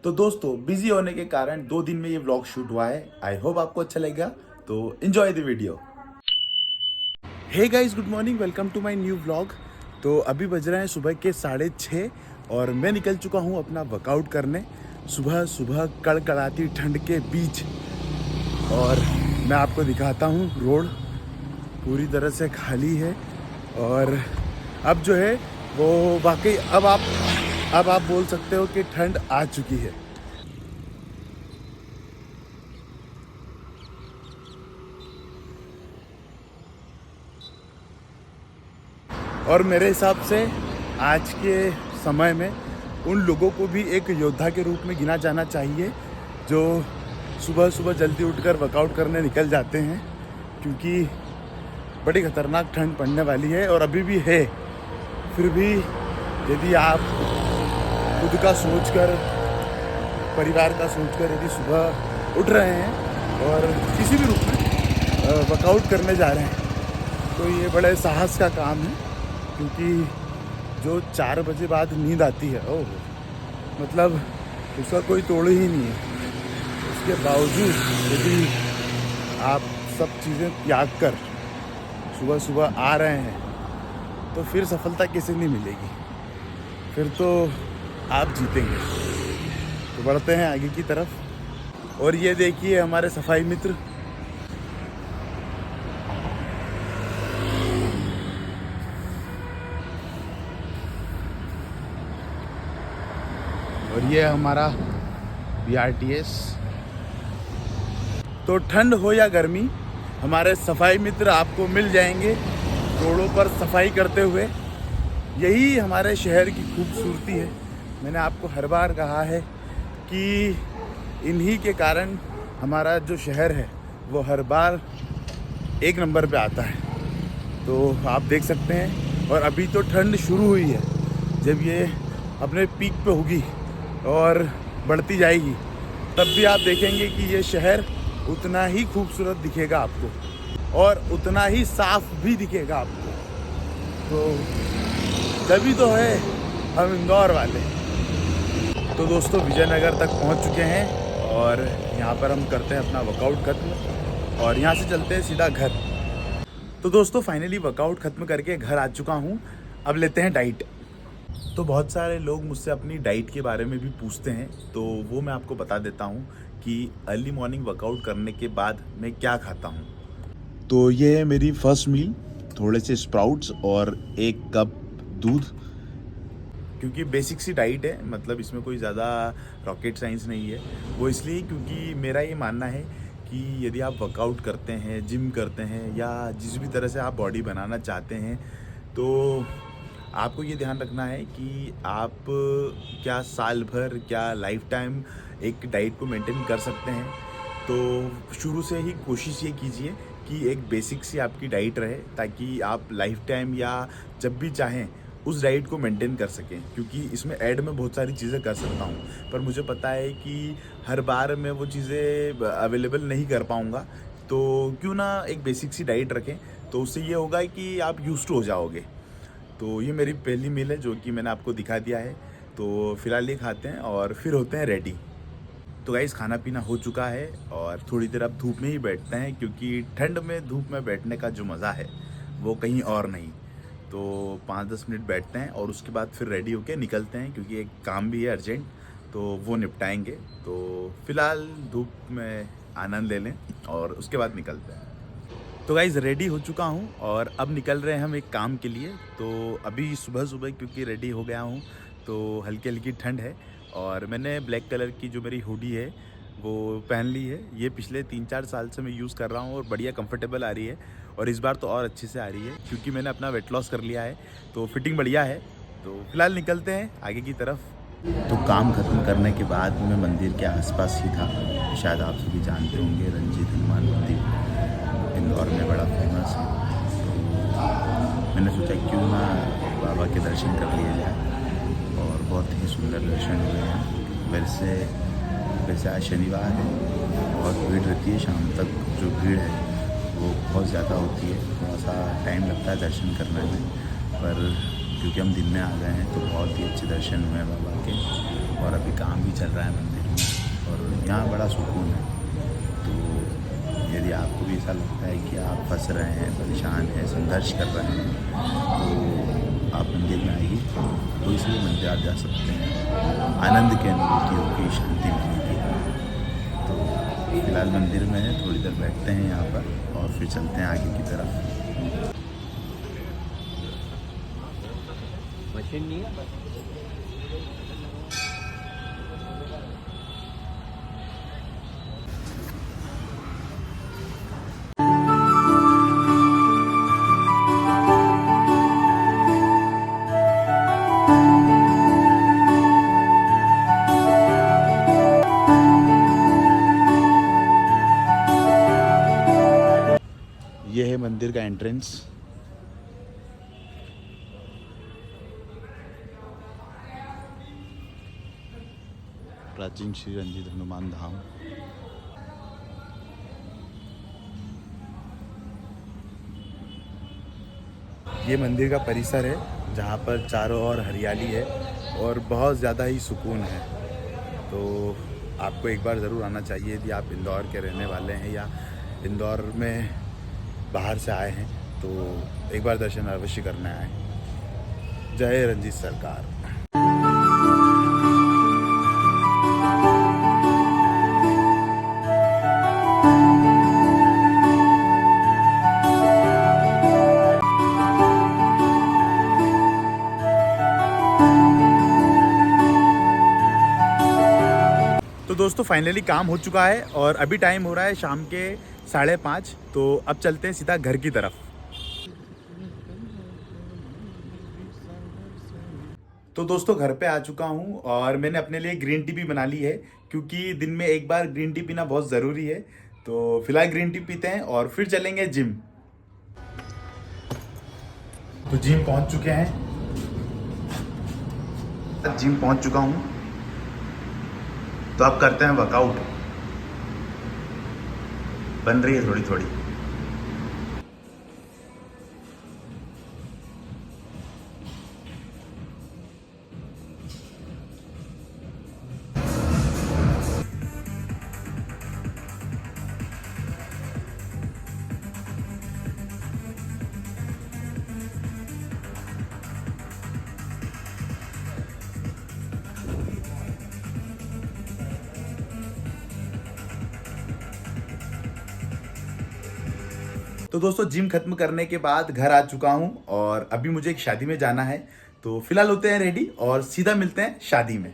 तो दोस्तों बिजी होने के कारण 2 दिन में ये व्लॉग शूट हुआ है। आई होप आपको अच्छा लगेगा, तो enjoy the video. Hey guys, good morning, welcome to my new vlog. तो अभी बज रहे हैं सुबह के 6:30 और मैं निकल चुका हूँ अपना वर्कआउट करने सुबह सुबह कड़कड़ाती ठंड के बीच। और मैं आपको दिखाता हूँ, रोड पूरी तरह से खाली है और अब जो है वो वाकई अब आप बोल सकते हो कि ठंड आ चुकी है। और मेरे हिसाब से आज के समय में उन लोगों को भी एक योद्धा के रूप में गिना जाना चाहिए जो सुबह सुबह जल्दी उठकर वर्कआउट करने निकल जाते हैं, क्योंकि बड़ी खतरनाक ठंड पड़ने वाली है और अभी भी है। फिर भी यदि आप खुद का सोचकर, परिवार का सोचकर यदि सुबह उठ रहे हैं और किसी भी रूप में वर्कआउट करने जा रहे हैं तो ये बड़े साहस का काम है, क्योंकि जो 4 बजे बाद नींद आती है, ओह मतलब उसका कोई तोड़ ही नहीं है। उसके बावजूद यदि आप सब चीज़ें त्याग कर सुबह सुबह आ रहे हैं तो फिर सफलता कैसे नहीं मिलेगी, फिर तो आप जीतेंगे। तो बढ़ते हैं आगे की तरफ। और ये देखिए हमारे सफाई मित्र, और ये हमारा BRTS। तो ठंड हो या गर्मी, हमारे सफाई मित्र आपको मिल जाएंगे रोडों पर सफाई करते हुए। यही हमारे शहर की खूबसूरती है। मैंने आपको हर बार कहा है कि इन्हीं के कारण हमारा जो शहर है वो हर बार 1 नंबर पे आता है। तो आप देख सकते हैं, और अभी तो ठंड शुरू हुई है। जब ये अपने पीक पे होगी और बढ़ती जाएगी तब भी आप देखेंगे कि ये शहर उतना ही खूबसूरत दिखेगा आपको और उतना ही साफ भी दिखेगा आपको। तो तभी तो है हम इंदौर वाले। तो दोस्तों विजयनगर तक पहुंच चुके हैं और यहाँ पर हम करते हैं अपना वर्कआउट खत्म और यहाँ से चलते हैं सीधा घर। तो दोस्तों फाइनली वर्कआउट खत्म करके घर आ चुका हूँ। अब लेते हैं डाइट। तो बहुत सारे लोग मुझसे अपनी डाइट के बारे में भी पूछते हैं, तो वो मैं आपको बता देता हूँ कि अर्ली मॉर्निंग वर्कआउट करने के बाद मैं क्या खाता हूँ। तो ये है मेरी फर्स्ट मील, थोड़े से स्प्राउट्स और 1 कप दूध, क्योंकि बेसिक सी डाइट है, मतलब इसमें कोई ज़्यादा रॉकेट साइंस नहीं है। वो इसलिए क्योंकि मेरा ये मानना है कि यदि आप वर्कआउट करते हैं, जिम करते हैं या जिस भी तरह से आप बॉडी बनाना चाहते हैं, तो आपको ये ध्यान रखना है कि आप क्या साल भर, क्या लाइफ टाइम एक डाइट को मेंटेन कर सकते हैं। तो शुरू से ही कोशिश ये कीजिए कि एक बेसिक सी आपकी डाइट रहे, ताकि आप लाइफ टाइम या जब भी चाहें उस डाइट को मेंटेन कर सकें। क्योंकि इसमें ऐड में बहुत सारी चीज़ें कर सकता हूँ, पर मुझे पता है कि हर बार मैं वो चीज़ें अवेलेबल नहीं कर पाऊँगा। तो क्यों ना एक बेसिक सी डाइट रखें, तो उससे ये होगा कि आप यूज्ड टू हो जाओगे। तो ये मेरी पहली मील है जो कि मैंने आपको दिखा दिया है। तो फिलहाल ये खाते हैं और फिर होते हैं रेडी। तो गाइस खाना पीना हो चुका है और थोड़ी देर अब धूप में ही बैठते हैं, क्योंकि ठंड में धूप में बैठने का जो मज़ा है वो कहीं और नहीं। तो 5-10 मिनट बैठते हैं और उसके बाद फिर रेडी होके निकलते हैं, क्योंकि एक काम भी है अर्जेंट, तो वो निपटाएंगे। तो फिलहाल धूप में आनंद ले लें और उसके बाद निकलते हैं। तो गाइज़ रेडी हो चुका हूँ और अब निकल रहे हैं हम एक काम के लिए। तो अभी सुबह सुबह क्योंकि रेडी हो गया हूँ तो हल्की हल्की ठंड है और मैंने ब्लैक कलर की जो मेरी हुडी है वो पहन ली है। ये पिछले 3-4 साल से मैं यूज़ कर रहा हूँ और बढ़िया कंफर्टेबल आ रही है, और इस बार तो और अच्छे से आ रही है क्योंकि मैंने अपना वेट लॉस कर लिया है, तो फिटिंग बढ़िया है। तो फिलहाल निकलते हैं आगे की तरफ। तो काम ख़त्म करने के बाद मैं मंदिर के आसपास ही था। शायद आप सभी जानते होंगे, रंजीत हनुमान मंदिर इंदौर में बड़ा फेमस है। तो मैंने सोचा क्यों ना बाबा के दर्शन कर लिए जाए, और बहुत ही सुंदर दर्शन हुए हैं। वैसे आज शनिवार है, बहुत भीड़ रहती है शाम तक। जो भीड़ है वो बहुत ज़्यादा होती है, थोड़ा सा टाइम लगता है दर्शन करने में, पर क्योंकि हम दिन में आ गए हैं तो बहुत ही अच्छे दर्शन हुए हैं बाबा के। और अभी काम भी चल रहा है मंदिर में और यहाँ बड़ा सुकून है। तो यदि आपको भी ऐसा लगता है कि आप फंस रहे हैं, परेशान हैं, संघर्ष कर रहे हैं, तो आप मंदिर में आइए। तो इसलिए मंदिर आप जा सकते हैं, आनंद की अनुभूति होगी, शांति मिलेगी। तो फिलहाल मंदिर में है, थोड़ी देर बैठते हैं यहाँ पर और फिर चलते हैं आगे की तरफ। मशीन नहीं है। ये है मंदिर का एंट्रेंस। प्राचीन श्री रंजीत हनुमान धाम। ये मंदिर का परिसर है जहाँ पर चारों ओर हरियाली है और बहुत ज़्यादा ही सुकून है। तो आपको एक बार ज़रूर आना चाहिए यदि आप इंदौर के रहने वाले हैं या इंदौर में बाहर से आए हैं, तो एक बार दर्शन अवश्य करने आए। जय रंजीत सरकार। तो दोस्तों फाइनली काम हो चुका है और अभी टाइम हो रहा है शाम के 5:30। तो अब चलते हैं सीधा घर की तरफ। तो दोस्तों घर पे आ चुका हूँ और मैंने अपने लिए ग्रीन टी भी बना ली है, क्योंकि दिन में एक बार ग्रीन टी पीना बहुत ज़रूरी है। तो फिलहाल ग्रीन टी पीते हैं और फिर चलेंगे जिम। तो जिम पहुँच चुके हैं, जिम पहुँच चुका हूँ। तो अब करते हैं वर्कआउट। बन रही है थोड़ी थोड़ी। तो दोस्तों जिम खत्म करने के बाद घर आ चुका हूँ और अभी मुझे एक शादी में जाना है। तो फिलहाल होते हैं रेडी और सीधा मिलते हैं शादी में।